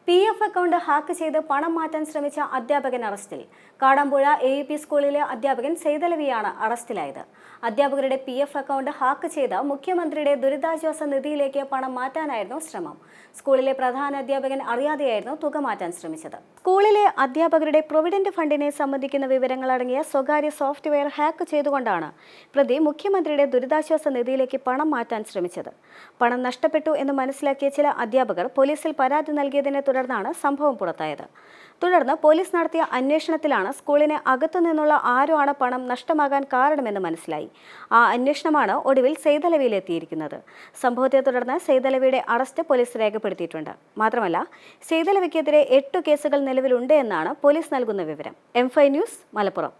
PF account hack ചെയ്ത് പണം മാറ്റാൻ ശ്രമിച്ച അധ്യാപകൻ അറസ്റ്റിൽ. കാടാമ്പുഴ AUP സ്കൂളിലെ അധ്യാപകൻ സെയ്തലവിയാണ് അറസ്റ്റിലായത്. അധ്യാപകരുടെ PF അക്കൗണ്ട് ഹാക്ക് ചെയ്ത് മുഖ്യമന്ത്രിയുടെ ദുരിതാശ്വാസ നിധിയിലേക്ക് പണം മാറ്റാനായിരുന്നു ശ്രമം. സ്കൂളിലെ പ്രധാന അധ്യാപകൻ അറിയാതെയായിരുന്നു തുക മാറ്റാൻ ശ്രമിച്ചത്. സ്കൂളിലെ അധ്യാപകരുടെ പ്രൊവിഡന്റ് ഫണ്ടിനെ സംബന്ധിക്കുന്ന വിവരങ്ങൾ അടങ്ങിയ സ്വകാര്യ സോഫ്റ്റ്വെയർ ഹാക്ക് ചെയ്തുകൊണ്ടാണ് പ്രതി മുഖ്യമന്ത്രിയുടെ ദുരിതാശ്വാസ നിധിയിലേക്ക് പണം മാറ്റാൻ ശ്രമിച്ചത്. പണം നഷ്ടപ്പെട്ടു എന്ന് മനസ്സിലാക്കിയ ചില അധ്യാപകർ പോലീസിൽ പരാതി നൽകിയതിനെ തുടർന്നാണ് സംഭവം പുറത്തായത്. തുടർന്ന് പോലീസ് നടത്തിയ അന്വേഷണത്തിലാണ് സ്കൂളിന് അകത്തുനിന്നുള്ള ആരോ ആണ് പണം നഷ്ടമാകാൻ കാരണമെന്ന് മനസ്സിലായി. ആ അന്വേഷണമാണ് ഒടുവിൽ സെയ്തലവിയിലെത്തിയിരിക്കുന്നത്. സംഭവത്തെ തുടർന്ന് സെയ്തലവിയുടെ അറസ്റ്റ് പോലീസ് രേഖപ്പെടുത്തിയിട്ടുണ്ട്. മാത്രമല്ല, സെയ്തലവിക്കെതിരെ 8 കേസുകൾ നിലവിലുണ്ട് എന്നാണ് പോലീസ് നൽകുന്ന വിവരം. M5 news, Malappuram.